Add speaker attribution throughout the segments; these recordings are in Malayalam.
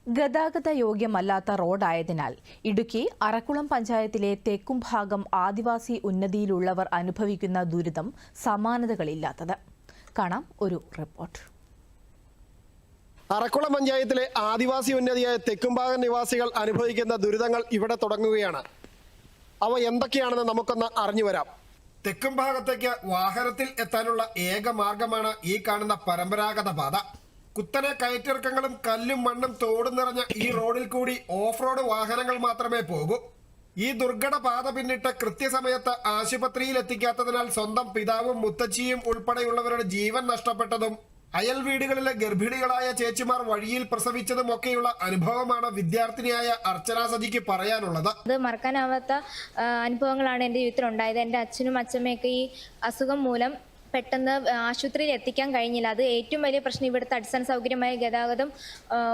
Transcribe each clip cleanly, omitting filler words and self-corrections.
Speaker 1: ഗതാഗത യോഗ്യമല്ലാത്ത റോഡായതിനാൽ ഇടുക്കി അറക്കുളം പഞ്ചായത്തിലെ തെക്കുംഭാഗം ആദിവാസി ഉന്നതിയിലുള്ളവർ അനുഭവിക്കുന്ന ദുരിതം സമാനതകളില്ലാത്തത്. കാണാം ഒരു റിപ്പോർട്ട്.
Speaker 2: അറക്കുളം പഞ്ചായത്തിലെ ആദിവാസി ഉന്നതിയായ തെക്കുംഭാഗം നിവാസികൾ അനുഭവിക്കുന്ന ദുരിതങ്ങൾ ഇവിടെ തുടങ്ങുകയാണ്. അവ എന്തൊക്കെയാണെന്ന് നമുക്കൊന്ന് അറിഞ്ഞു വരാം. തെക്കും ഭാഗത്തേക്ക് വാഹനത്തിൽ എത്താനുള്ള ഏക മാർഗമാണ് ഈ കാണുന്ന പരമ്പരാഗത പാത. കുത്തനെ കയറ്റിറക്കങ്ങളും കല്ലും മണ്ണും തോടും നിറഞ്ഞ ഈ റോഡിൽ കൂടി ഓഫ് റോഡ് വാഹനങ്ങൾ മാത്രമേ പോകൂ. ഈ ദുർഘട പാത പിന്നിട്ട് കൃത്യസമയത്ത് ആശുപത്രിയിൽ എത്തിക്കാത്തതിനാൽ സ്വന്തം പിതാവും മുത്തച്ഛിയും ഉൾപ്പെടെയുള്ളവരുടെ ജീവൻ നഷ്ടപ്പെട്ടതും അയൽ വീടുകളിലെ ഗർഭിണികളായ ചേച്ചിമാർ വഴിയിൽ പ്രസവിച്ചതും ഒക്കെയുള്ള അനുഭവമാണ് വിദ്യാർത്ഥിനിയായ അർച്ചന സജിക്ക് പറയാനുള്ളത്.
Speaker 3: അത് മറക്കാനാവാത്ത അനുഭവങ്ങളാണ് എൻ്റെ ജീവിതത്തിൽ ഉണ്ടായത്. എൻ്റെ അച്ഛനും അച്ഛമ്മയൊക്കെ ഈ അസുഖം മൂലം പെട്ടെന്ന് ആശുപത്രിയിൽ എത്തിക്കാൻ കഴിഞ്ഞില്ല. അത് ഏറ്റവും വലിയ പ്രശ്നം ഇവിടുത്തെ അടിസ്ഥാന സൗകര്യമായ ഗതാഗതം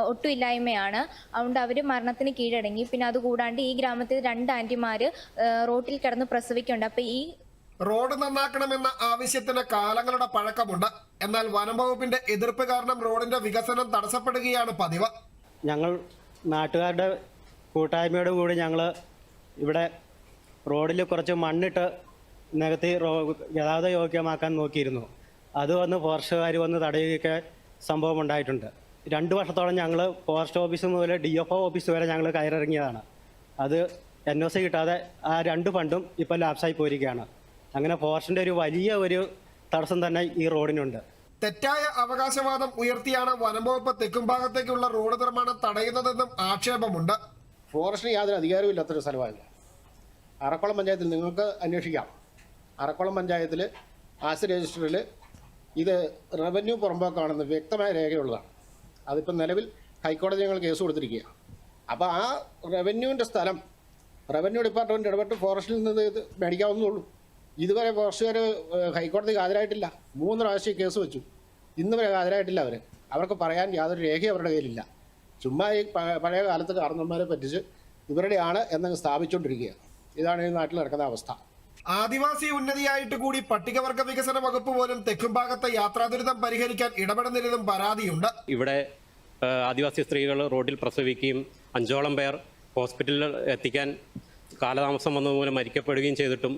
Speaker 3: ഒട്ടും ഇല്ലായ്മയാണ്. അതുകൊണ്ട് അവർ മരണത്തിന് കീഴടങ്ങി. പിന്നെ അതുകൂടാണ്ട് ഈ ഗ്രാമത്തിൽ 2 ആന്റിമാർ റോട്ടിൽ കിടന്ന് പ്രസവിക്കുന്നുണ്ട്. അപ്പോൾ ഈ
Speaker 2: റോഡ് നന്നാക്കണമെന്ന ആവശ്യത്തിന് കാലങ്ങളുടെ പഴക്കമുണ്ട്. എന്നാൽ വനംവകുപ്പിന്റെ എതിർപ്പ് കാരണം റോഡിന്റെ വികസനം തടസ്സപ്പെടുകയാണ് പതിവ്.
Speaker 4: ഞങ്ങൾ നാട്ടുകാരുടെ കൂട്ടായ്മയോട് കൂടി ഞങ്ങൾ ഇവിടെ റോഡിൽ കുറച്ച് മണ്ണിട്ട് നികത്തി ഗതാഗത യോഗ്യമാക്കാൻ നോക്കിയിരുന്നു. അത് വന്ന് ഫോറസ്റ്റുകാർ വന്ന് തടയുകയൊക്കെ സംഭവം ഉണ്ടായിട്ടുണ്ട്. 2 വർഷത്തോളം ഞങ്ങൾ ഫോറസ്റ്റ് ഓഫീസ് മുതൽ DFO ഓഫീസ് വരെ ഞങ്ങൾ കയറിറങ്ങിയതാണ്. അത് NOC കിട്ടാതെ ആ 2 ഫണ്ടും ഇപ്പോൾ ലാപ്സായി പോയിരിക്കുകയാണ്. അങ്ങനെ ഫോറസ്റ്റിന്റെ ഒരു വലിയ തടസ്സം തന്നെ ഈ റോഡിനുണ്ട്.
Speaker 2: തെറ്റായ അവകാശവാദം ഉയർത്തിയാണ് വനംവകുപ്പ് തെക്കുംഭാഗത്തേക്കുള്ള റോഡ് നിർമ്മാണം തടയുന്നതെന്നും ആക്ഷേപമുണ്ട്.
Speaker 5: ഫോറസ്റ്റിന് യാതൊരു അധികാരവും ഇല്ലാത്തൊരു സ്ഥലമായിരുന്നു. അറക്കുളം പഞ്ചായത്തിൽ നിങ്ങൾക്ക് അന്വേഷിക്കാം. അറക്കുളം പഞ്ചായത്തിൽ ആസ് രജിസ്റ്ററിൽ ഇത് റവന്യൂ പുറമ്പോക്കാണെന്ന് വ്യക്തമായ രേഖയുള്ളതാണ്. അതിപ്പോൾ നിലവിൽ ഹൈക്കോടതി ഞങ്ങൾ കേസ് കൊടുത്തിരിക്കുകയാണ്. അപ്പോൾ ആ റവന്യൂവിൻ്റെ സ്ഥലം റവന്യൂ ഡിപ്പാർട്ട്മെൻറ്റ് ഇടപെട്ട് ഫോറസ്റ്റിൽ നിന്ന് ഇത് മേടിക്കാവുന്നതുള്ളൂ. ഇതുവരെ ഫോറസ്റ്റുകാർ ഹൈക്കോടതിക്ക് ഹാജരായിട്ടില്ല. 3 പ്രാവശ്യം കേസ് വെച്ചു. ഇന്ന് വരെ ഹാജരായിട്ടില്ല. അവർക്ക് പറയാൻ യാതൊരു രേഖയും അവരുടെ കയ്യിലില്ല. ചുമ്മാ ഈ പഴയ കാലത്ത് കാരണന്മാരെ പറ്റിച്ച് ഇവരുടെയാണ് എന്നങ്ങ് സ്ഥാപിച്ചുകൊണ്ടിരിക്കുകയാണ്. ഇതാണ് ഈ നാട്ടിൽ നടക്കുന്ന അവസ്ഥ.
Speaker 2: ആദിവാസി ഉന്നതിയായിട്ട് കൂടി പട്ടികവർഗ വികസന വകുപ്പ് പോലും തെക്കുംഭാഗത്തെ യാത്രാ ദുരിതം പരിഹരിക്കാൻ ഇടപെടുന്നില്ലെന്നും പരാതിയുണ്ട്.
Speaker 6: ഇവിടെ ആദിവാസി സ്ത്രീകൾ റോഡിൽ പ്രസവിക്കുകയും 5ഓളം പേർ ഹോസ്പിറ്റലിൽ എത്തിക്കാൻ കാലതാമസം വന്നതുമൂലം മരിക്കപ്പെടുകയും ചെയ്തിട്ടും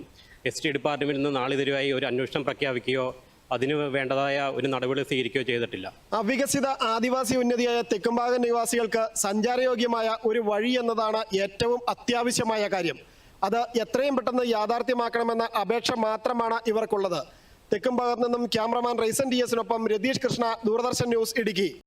Speaker 6: ST ഡിപ്പാർട്ട്മെന്റിൽ നിന്ന് നാളിതുവരെയായി ഒരു അന്വേഷണം പ്രഖ്യാപിക്കുകയോ അതിന് വേണ്ടതായ ഒരു നടപടി സ്വീകരിക്കുകയോ ചെയ്തിട്ടില്ല.
Speaker 2: അവികസിത ആദിവാസി ഉന്നതിയായ തെക്കുംഭാഗം നിവാസികൾക്ക് സഞ്ചാരയോഗ്യമായ ഒരു വഴി എന്നതാണ് ഏറ്റവും അത്യാവശ്യമായ കാര്യം. അത് എത്രയും പെട്ടെന്ന് യാഥാർത്ഥ്യമാക്കണമെന്ന അപേക്ഷ മാത്രമാണ് ഇവർക്കുള്ളത്. തെക്കുംഭാഗത്ത് നിന്നും cameraman Ryzen DS Ratheesh Krishna, Doordarshan news, Idukki.